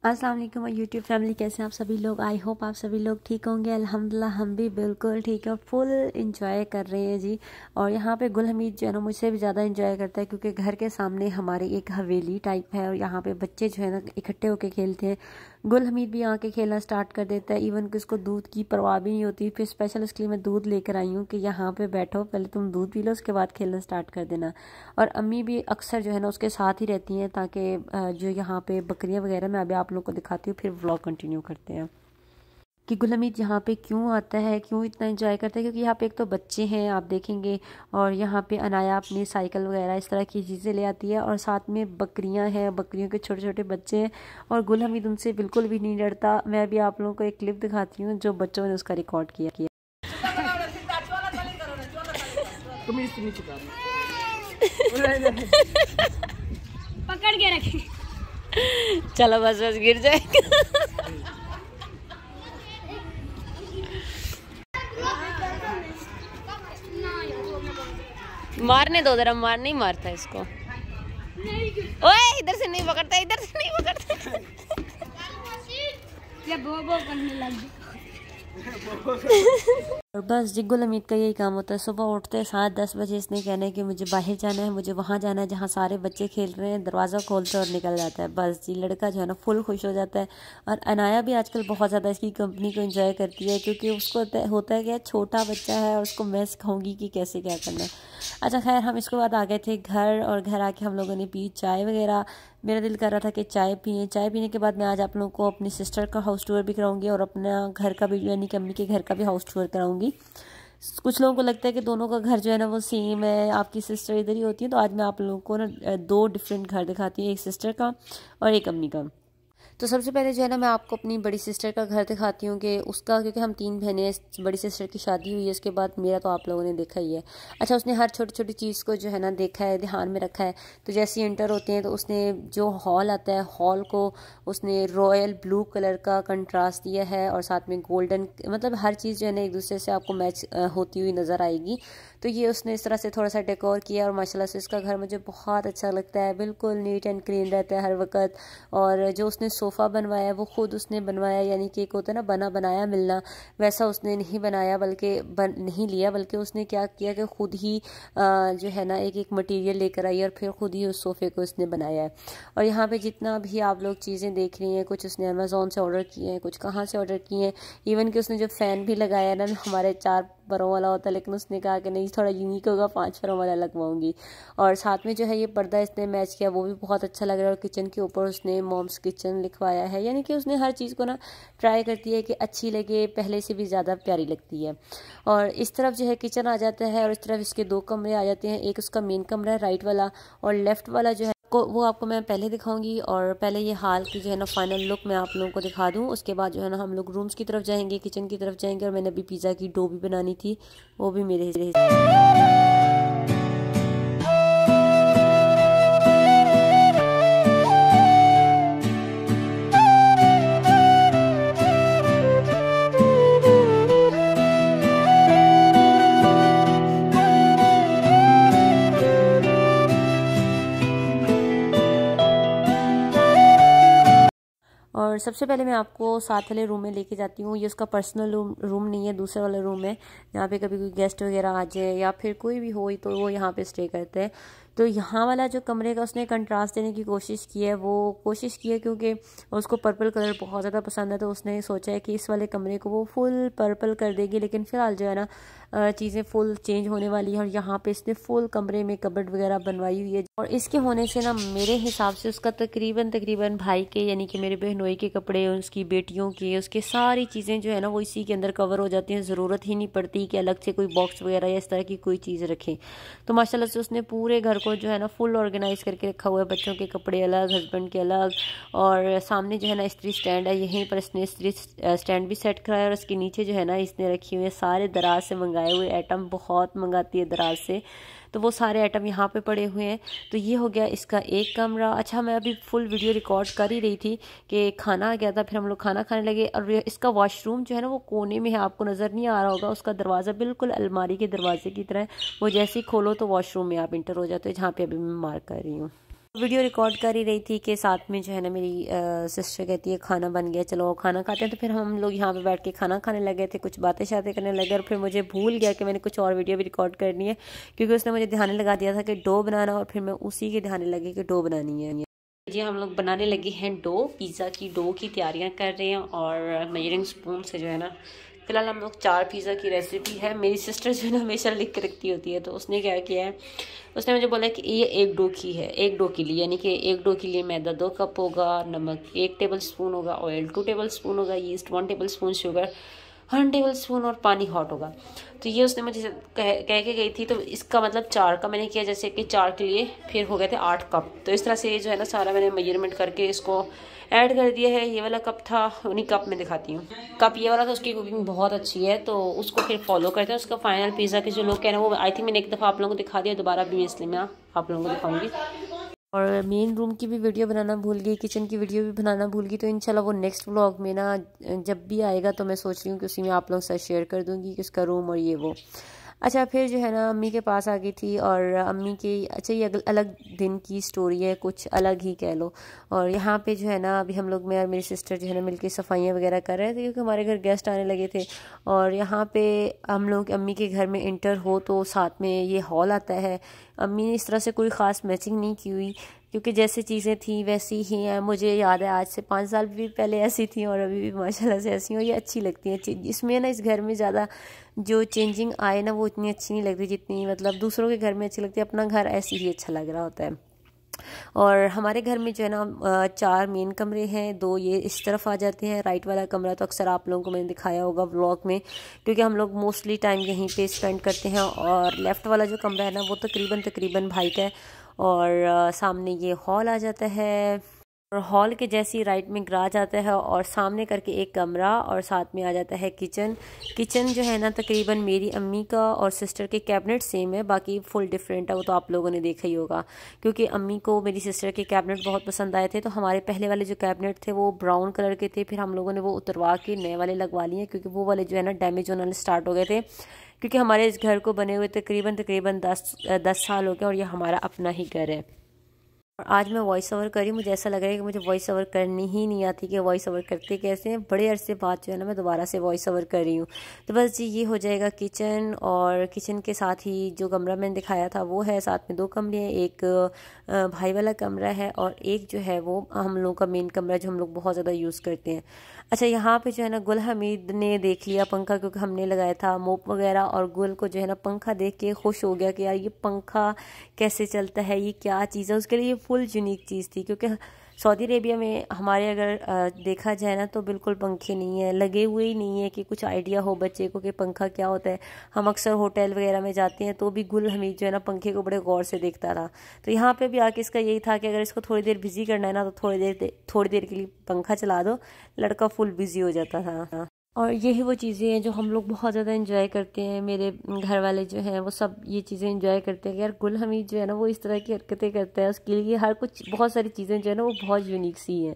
अस्सलाम वालेकुम YouTube family, कैसे हैं आप सभी लोग। आई होप आप सभी लोग ठीक होंगे। अल्हम्दुलिल्लाह हम भी बिल्कुल ठीक है, फुल इंजॉय कर रहे हैं जी। और यहाँ पे गुल हमीद जो है ना मुझसे भी ज़्यादा इंजॉय करता है, क्योंकि घर के सामने हमारे एक हवेली टाइप है और यहाँ पे बच्चे जो है ना इकट्ठे होकर खेलते हैं। गुल हमीद भी आके खेलना स्टार्ट कर देता है, इवन कि उसको दूध की परवाह भी नहीं होती। फिर स्पेशल उसके लिए मैं दूध लेकर आई हूँ कि यहाँ पे बैठो, पहले तुम दूध पी लो, उसके बाद खेलना स्टार्ट कर देना। और अम्मी भी अक्सर जो है ना उसके साथ ही रहती हैं, ताकि जो यहाँ पे बकरियाँ वगैरह मैं अभी आप लोग को दिखाती हूँ, फिर व्लॉग कंटिन्यू करते हैं कि गुल हमीद यहाँ पे क्यों आता है, क्यों इतना एंजॉय करता है। क्योंकि यहाँ पे एक तो बच्चे हैं आप देखेंगे, और यहाँ पे अनाया अपनी साइकिल वगैरह इस तरह की चीज़ें ले आती है, और साथ में बकरियाँ हैं, बकरियों के छोटे छोटे बच्चे हैं, और गुल हमीद उनसे बिल्कुल भी नहीं डरता। मैं अभी आप लोगों को एक क्लिप दिखाती हूँ जो बच्चों ने उसका रिकॉर्ड किया। पकड़ के रखे। चलो बस बस गिर जाएगा। मारने दो जरा, मार नहीं मारता इसको। ओए इधर से नहीं पकड़ता, इधर से नहीं पकड़ता। ये बो बो करने लग गई। और बस जी गुल हमीद का यही काम होता है, सुबह उठते 7-10 बजे इसने कहना है कि मुझे बाहर जाना है, मुझे वहाँ जाना है जहाँ सारे बच्चे खेल रहे हैं। दरवाज़ा खोलता है और निकल जाता है। बस जी लड़का जो है ना फुल खुश हो जाता है। और अनाया भी आजकल बहुत ज़्यादा इसकी कंपनी को एंजॉय करती है, क्योंकि उसको होता है कि छोटा बच्चा है और उसको मैं सिखाऊंगी कि कैसे क्या करना है। अच्छा खैर, हम इसके बाद आ गए थे घर, और घर आके हम लोगों ने पी चाय वगैरह। मेरा दिल कर रहा था कि चाय पिए। चाय पीने के बाद मैं आज आप लोगों को अपनी सिस्टर का हाउस टूर भी कराऊंगी, और अपना घर का भी, यानी कि अम्मी के घर का भी हाउस टूर कराऊंगी। कुछ लोगों को लगता है कि दोनों का घर जो है ना वो सेम है, आपकी सिस्टर इधर ही होती है। तो आज मैं आप लोगों को ना दो डिफरेंट घर दिखाती हूँ, एक सिस्टर का और एक अम्मी का। तो सबसे पहले जो है ना मैं आपको अपनी बड़ी सिस्टर का घर दिखाती हूँ कि उसका, क्योंकि हम 3 बहनें हैं, बड़ी सिस्टर की शादी हुई है, उसके बाद मेरा तो आप लोगों ने देखा ही है। अच्छा, उसने हर छोटी छोटी चीज़ को जो है ना देखा है, ध्यान में रखा है। तो जैसे ही एंटर होते हैं तो उसने जो हॉल आता है, हॉल को उसने रॉयल ब्लू कलर का कंट्रास्ट दिया है, और साथ में गोल्डन, मतलब हर चीज़ जो है ना एक दूसरे से आपको मैच होती हुई नज़र आएगी। तो ये उसने इस तरह से थोड़ा सा डेकोर किया, और माशाल्लाह से इसका घर मुझे बहुत अच्छा लगता है। बिल्कुल नीट एंड क्लीन रहता है हर वक्त। और जो उसने सोफ़ा बनवाया है वो खुद उसने बनवाया, यानी कि एक होता है ना बना बनाया मिलना, वैसा उसने नहीं बनाया, बल्कि नहीं लिया, बल्कि उसने क्या किया कि खुद ही जो है ना एक एक मटेरियल लेकर आई और फिर खुद ही उस सोफ़े को उसने बनाया है। और यहाँ पे जितना भी आप लोग चीज़ें देख रही हैं, कुछ उसने अमेज़ोन से ऑर्डर किए हैं, कुछ कहाँ से ऑर्डर किए हैं। इवन कि उसने जो फ़ैन भी लगाया है ना, हमारे 4 परों वाला होता है, लेकिन उसने कहा कि नहीं थोड़ा यूनिक होगा, 5 परों वाला लगवाऊंगी। और साथ में जो है ये पर्दा इसने मैच किया, वो भी बहुत अच्छा लग रहा है। और किचन के ऊपर उसने मॉम्स किचन लिखवाया है, यानी कि उसने हर चीज़ को ना ट्राई करती है कि अच्छी लगे, पहले से भी ज़्यादा प्यारी लगती है। और इस तरफ जो है किचन आ जाता है, और इस तरफ इसके 2 कमरे आ जाते हैं। एक उसका मेन कमरा है राइट वाला, और लेफ्ट वाला जो है वो आपको मैं पहले दिखाऊंगी। और पहले ये हाल की जो है ना फाइनल लुक मैं आप लोगों को दिखा दूं, उसके बाद जो है ना हम लोग रूम्स की तरफ जाएंगे, किचन की तरफ जाएंगे। और मैंने अभी पिज़्ज़ा की डो भी बनानी थी, वो भी मेरे और सबसे पहले मैं आपको साथ वाले रूम में लेके जाती हूँ। ये उसका पर्सनल रूम नहीं है, दूसरे वाला रूम है, जहाँ पे कभी कोई गेस्ट वगैरह आ जाए या फिर कोई भी हो तो वो यहाँ पे स्टे करते हैं। तो यहाँ वाला जो कमरे का उसने कंट्रास्ट देने की कोशिश की है, वो कोशिश की है क्योंकि उसको पर्पल कलर बहुत ज़्यादा पसंद है। तो उसने सोचा है कि इस वाले कमरे को वो फुल पर्पल कर देगी, लेकिन फ़िलहाल जो है ना चीज़ें फुल चेंज होने वाली है। और यहाँ पे इसने फुल कमरे में कबर्ड वगैरह बनवाई हुई है, और इसके होने से ना मेरे हिसाब से उसका तकरीबन भाई के, यानी कि मेरे बहनोई के कपड़े, उसकी बेटियों के, उसके सारी चीज़ें जो है ना वो इसी के अंदर कवर हो जाती हैं। ज़रूरत ही नहीं पड़ती कि अलग से कोई बॉक्स वगैरह या इस तरह की कोई चीज़ रखें। तो माशाल्लाह से उसने पूरे घर को जो है ना फुल ऑर्गेनाइज करके रखा हुआ है। बच्चों के कपड़े अलग, हस्बैंड के अलग, और सामने जो है ना इस्त्री स्टैंड है, यहीं पर इसने इस्त्री स्टैंड भी सेट कराया। और उसके नीचे जो है ना इसने रखी हुई है सारे दराज से मंगाए हुए आइटम, बहुत मंगाती है दराज से, तो वो सारे आइटम यहाँ पे पड़े हुए हैं। तो ये हो गया इसका एक कमरा। अच्छा, मैं अभी फुल वीडियो रिकॉर्ड कर ही रही थी कि खाना आ गया था, फिर हम लोग खाना खाने लगे। और इसका वॉशरूम जो है ना वो कोने में है, आपको नज़र नहीं आ रहा होगा। उसका दरवाज़ा बिल्कुल अलमारी के दरवाजे की तरह है, वो जैसे ही खोलो तो वॉशरूम में आप इंटर हो जाते हो, जहाँ पे अभी मैं मार्क कर रही हूँ। वीडियो रिकॉर्ड कर ही रही थी कि साथ में जो है ना मेरी सिस्टर कहती है खाना बन गया, चलो खाना खाते हैं। तो फिर हम लोग यहाँ पे बैठ के खाना खाने लगे थे, कुछ बातें शातें करने लगे। और फिर मुझे भूल गया कि मैंने कुछ और वीडियो भी रिकॉर्ड करनी है, क्योंकि उसने मुझे ध्यान लगा दिया था कि डो बनाना, और फिर मैं उसी के ध्यान लगी कि डो बनानी है। जी हम लोग बनाने लगे हैं डो, पिज़्ज़ा की डो की तैयारियाँ कर रहे हैं। और मेजरिंग स्पून से जो है ना फिलहाल हम लोग 4 पिज़्ज़ा की रेसिपी है। मेरी सिस्टर जो है ना हमेशा लिख के रखती होती है, तो उसने क्या किया है, उसने मुझे बोला कि ये एक डो की है, एक डो के लिए, यानी कि एक डो के लिए मैदा 2 कप होगा, नमक 1 टेबल स्पून होगा, ऑयल 2 टेबल स्पून होगा, yeast 1 table spoon, sugar 1 table spoon और पानी हॉट होगा। तो ये उसने मुझे कह के गई थी। तो इसका मतलब 4 का मैंने किया, जैसे कि 4 के लिए फिर हो गए थे 8 कप। तो इस तरह से जो है ना सारा मैंने मेजरमेंट करके इसको ऐड कर दिया है। ये वाला कप था, उन्हीं कप में दिखाती हूँ, कप ये वाला था। उसकी कुकिंग बहुत अच्छी है, तो उसको फिर फॉलो करते हैं। उसका फाइनल पिज़्ज़ा के जो लोग कह रहे हैं वो आई थिंक मैंने एक दफ़ा आप लोगों को दिखा दिया, दोबारा भी इसलिए मैं आप लोगों को दिखाऊंगी। और मेन रूम की भी वीडियो बनाना भूल गई, किचन की वीडियो भी बनाना भूल गई। तो इंशाल्लाह वो नेक्स्ट व्लॉग में ना जब भी आएगा तो मैं सोच रही हूँ कि उसी में आप लोगों से शेयर कर दूँगी कि उसका रूम और ये वो। अच्छा फिर जो है ना अम्मी के पास आ गई थी, और अम्मी की अच्छा ये अलग दिन की स्टोरी है, कुछ अलग ही कह लो। और यहाँ पे जो है ना अभी हम लोग, मैं और मेरी सिस्टर जो है ना मिलके सफाइयाँ वगैरह कर रहे थे, क्योंकि हमारे घर गेस्ट आने लगे थे। और यहाँ पे हम लोग अम्मी के घर में इंटर हो तो साथ में ये हॉल आता है। अम्मी ने इस तरह से कोई ख़ास मैचिंग नहीं की हुई, क्योंकि जैसे चीज़ें थी वैसी ही हैं। मुझे याद है आज से 5 साल भी पहले ऐसी थी, और अभी भी माशाल्लाह से ऐसी हैं। ये अच्छी लगती हैं। इसमें ना इस घर में ज़्यादा जो चेंजिंग आए ना वो इतनी अच्छी नहीं लगती जितनी मतलब दूसरों के घर में अच्छी लगती है। अपना घर ऐसे ही अच्छा लग रहा होता है। और हमारे घर में जो है ना 4 मेन कमरे हैं, 2 ये इस तरफ आ जाते हैं। राइट वाला कमरा तो अक्सर आप लोगों को मैंने दिखाया होगा व्लॉग में, क्योंकि हम लोग मोस्टली टाइम यहीं पे स्पेंड करते हैं। और लेफ़्ट वाला जो कमरा है ना वो तकरीबन भाई का है। और सामने ये हॉल आ जाता है, और हॉल के जैसी राइट में गराज आता है, और सामने करके एक कमरा, और साथ में आ जाता है किचन। किचन जो है ना तकरीबन मेरी अम्मी का और सिस्टर के कैबिनेट सेम है, बाकी फुल डिफरेंट है। वो तो आप लोगों ने देखा ही होगा, क्योंकि अम्मी को मेरी सिस्टर के कैबिनेट बहुत पसंद आए थे। तो हमारे पहले वाले जो कैबिनेट थे वो ब्राउन कलर के थे, फिर हम लोगों ने वो उतरवा के नए वाले लगवा लिए, क्योंकि वो वाले जो है ना डैमेज होने स्टार्ट हो गए थे। क्योंकि हमारे इस घर को बने हुए तकरीबन 10 साल हो गए, और ये हमारा अपना ही घर है। और आज मैं वॉइस ओवर करी, मुझे ऐसा लग रहा है कि मुझे वॉइस ओवर करनी ही नहीं आती, कि वॉइस ओवर करते कैसे हैं। बड़े अरसे बाद जो है ना मैं दोबारा से वॉइस ओवर कर रही हूँ। तो बस जी ये हो जाएगा किचन। और किचन के साथ ही जो कमरा मैंने दिखाया था वो है, साथ में 2 कमरे हैं, एक भाई वाला कमरा है, और एक जो है वो हम लोगों का मेन कमरा जो हम लोग बहुत ज़्यादा यूज़ करते हैं। अच्छा यहाँ पे जो है ना गुल हमीद ने देख लिया पंखा, क्योंकि हमने लगाया था मोप वगैरह, और गुल को जो है ना पंखा देख के खुश हो गया कि यार ये पंखा कैसे चलता है, ये क्या चीज़ है। उसके लिए ये फुल यूनिक चीज़ थी, क्योंकि सऊदी अरेबिया में हमारे अगर देखा जाए ना तो बिल्कुल पंखे नहीं है, लगे हुए ही नहीं है कि कुछ आइडिया हो बच्चे को कि पंखा क्या होता है। हम अक्सर होटल वगैरह में जाते हैं तो भी गुल हमीद जो है ना पंखे को बड़े गौर से देखता रहा। तो यहाँ पे भी आके इसका यही था कि अगर इसको थोड़ी देर बिजी करना है ना तो थोड़ी देर के लिए पंखा चला दो, लड़का फुल बिजी हो जाता था। और यही वो चीज़ें हैं जो हम लोग बहुत ज़्यादा एंजॉय करते हैं। मेरे घर वाले जो हैं वो सब ये चीज़ें एंजॉय करते हैं कि यार गुल हमीद जो है ना वो इस तरह की हरकतें करता है, उसके लिए हर कुछ बहुत सारी चीज़ें जो है ना वो बहुत यूनिक सी हैं।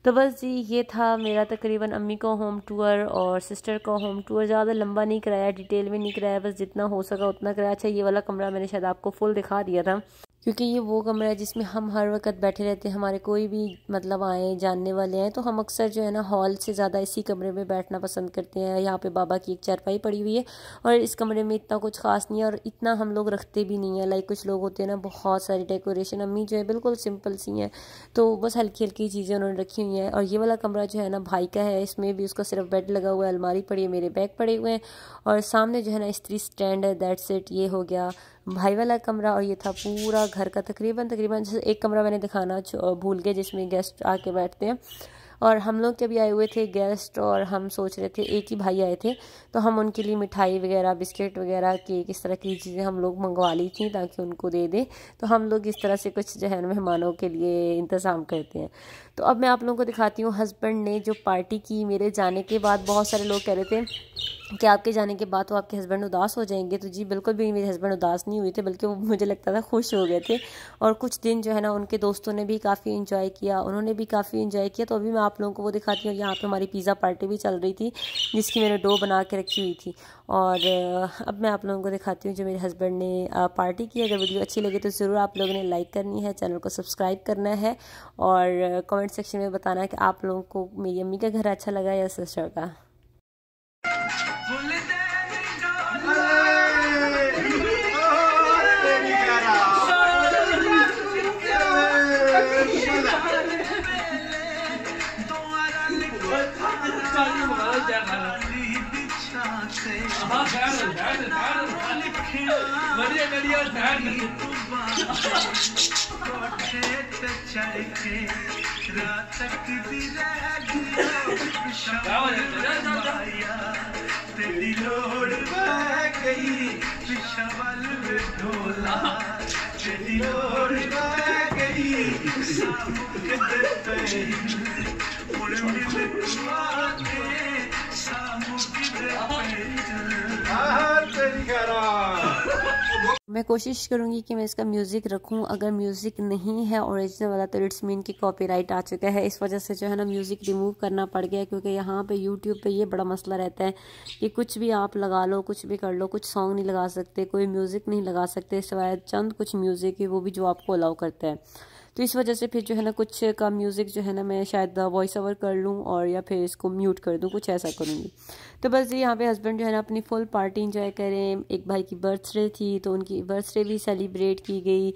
तो बस जी ये था मेरा तकरीबन अम्मी का होम टूर और सिस्टर का होम टूर। ज़्यादा लंबा नहीं कराया, डिटेल में नहीं कराया, बस जितना हो सका उतना कराया। अच्छा ये वाला कमरा मैंने शायद आपको फुल दिखा दिया था, क्योंकि ये वो कमरा है जिसमें हम हर वक्त बैठे रहते हैं। हमारे कोई भी मतलब आए जानने वाले हैं तो हम अक्सर जो है ना हॉल से ज़्यादा इसी कमरे में बैठना पसंद करते हैं। यहाँ पे बाबा की एक चारपाई पड़ी हुई है, और इस कमरे में इतना कुछ खास नहीं है, और इतना हम लोग रखते भी नहीं है। लाइक कुछ लोग होते हैं ना बहुत सारी डेकोरेशन, अम्मी जो है बिल्कुल सिंपल सी हैं, तो बस हल्की हल्की चीज़ें उन्होंने रखी हुई हैं। और ये वाला कमरा जो है ना भाई का है, इसमें भी उसका सिर्फ बेड लगा हुआ है, अलमारी पड़ी है, मेरे बैग पड़े हुए हैं, और सामने जो है ना इस्त्री स्टैंड है। दैट्स इट, ये हो गया भाई वाला कमरा। और ये था पूरा घर का तकरीबन जैसे एक कमरा मैंने दिखाना भूल गया जिसमें गेस्ट आके बैठते हैं। और हम लोग जब भी आए हुए थे गेस्ट, और हम सोच रहे थे, एक ही भाई आए थे तो हम उनके लिए मिठाई वगैरह, बिस्किट वगैरह, केक, इस तरह की चीज़ें हम लोग मंगवा ली थी ताकि उनको दे दें। तो हम लोग इस तरह से कुछ जो है मेहमानों के लिए इंतज़ाम करते हैं। तो अब मैं आप लोगों को दिखाती हूँ हस्बैंड ने जो पार्टी की मेरे जाने के बाद। बहुत सारे लोग कह रहे थे कि आपके जाने के बाद तो आपके हस्बैंड उदास हो जाएंगे, तो जी बिल्कुल भी मेरे हस्बैंड उदास नहीं हुए थे, बल्कि वो मुझे लगता था खुश हो गए थे। और कुछ दिन जो है ना उनके दोस्तों ने भी काफ़ी इंजॉय किया, उन्होंने भी काफ़ी इंजॉय किया। तो अभी मैं आप लोगों को वो दिखाती हूँ। यहाँ पे हमारी पिज़्ज़ा पार्टी भी चल रही थी जिसकी मैंने डो बना के रखी हुई थी। और अब मैं आप लोगों को दिखाती हूँ जो मेरे हस्बैंड ने पार्टी की। अगर वीडियो अच्छी लगे तो ज़रूर आप लोगों ने लाइक करनी है, चैनल को सब्सक्राइब करना है और कमेंट सेक्शन में बताना है कि आप लोगों को मेरी अम्मी का घर अच्छा लगा या सिस्टर का। मैं कोशिश करूंगी कि मैं इसका म्यूज़िक रखूं। अगर म्यूज़िक नहीं है ओरिजिनल वाला तो इट्स मीन कि कॉपीराइट आ चुका है। इस वजह से जो है ना म्यूज़िक रिमूव करना पड़ गया, क्योंकि यहाँ पे यूट्यूब पे ये बड़ा मसला रहता है कि कुछ भी आप लगा लो, कुछ भी कर लो, कुछ सॉन्ग नहीं लगा सकते, कोई म्यूज़िक नहीं लगा सकते सिवाय चंद कुछ म्यूज़िक है, वो भी जो आपको अलाउ करता है। तो इस वजह से फिर जो है ना कुछ का म्यूज़िक जो है ना मैं शायद वॉइस ओवर कर लूँ और या फिर इसको म्यूट कर दूँ, कुछ ऐसा करूँगी। तो बस ये यहाँ पे हस्बैंड जो है ना अपनी फुल पार्टी इंजॉय करें। एक भाई की बर्थडे थी तो उनकी बर्थडे भी सेलिब्रेट की गई।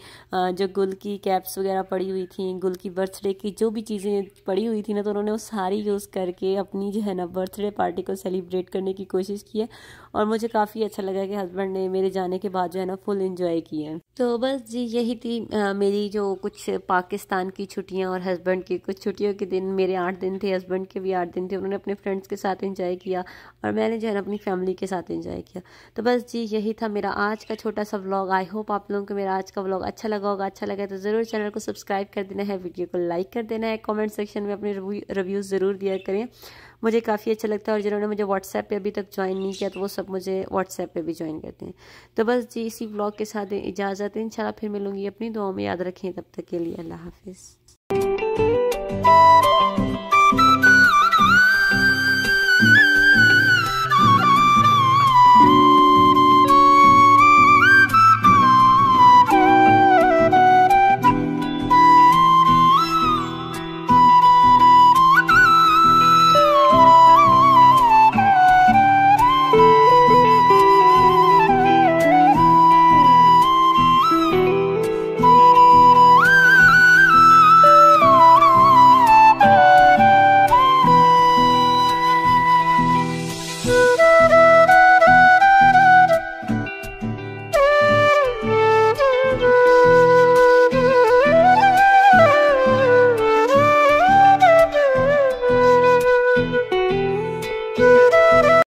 जो गुल की कैप्स वगैरह पड़ी हुई थी, गुल की बर्थडे की जो भी चीज़ें पड़ी हुई थी ना, तो उन्होंने वो सारी यूज़ करके अपनी जो है ना बर्थडे पार्टी को सेलिब्रेट करने की कोशिश की है। और मुझे काफ़ी अच्छा लगा कि हस्बैंड ने मेरे जाने के बाद जो है ना फुल इंजॉय किया। तो बस जी यही थी मेरी जो कुछ पाकिस्तान की छुट्टियां और हस्बैंड की कुछ छुट्टियों के दिन। मेरे 8 दिन थे, हस्बैंड के भी 8 दिन थे। उन्होंने अपने फ्रेंड्स के साथ एंजॉय किया और मैंने जो है ना अपनी फैमिली के साथ एंजॉय किया। तो बस जी यही था मेरा आज का छोटा सा व्लॉग। आई होप आप लोगों को मेरा आज का व्लॉग अच्छा लगा होगा। अच्छा लगा तो ज़रूर चैनल को सब्सक्राइब कर देना है, वीडियो को लाइक कर देना है, कमेंट सेक्शन में अपने रिव्यूज़ ज़रूर दिया करें, मुझे काफ़ी अच्छा लगता है। और जिन्होंने मुझे व्हाट्सएप पे अभी तक ज्वाइन नहीं किया तो वो सब मुझे व्हाट्सएप पे भी ज्वाइन करते हैं। तो बस जी इसी व्लॉग के साथ इजाज़त है। इंशाल्लाह फिर मिलूंगी, अपनी दुआ में याद रखें। तब तक के लिए अल्लाह हाफिज़।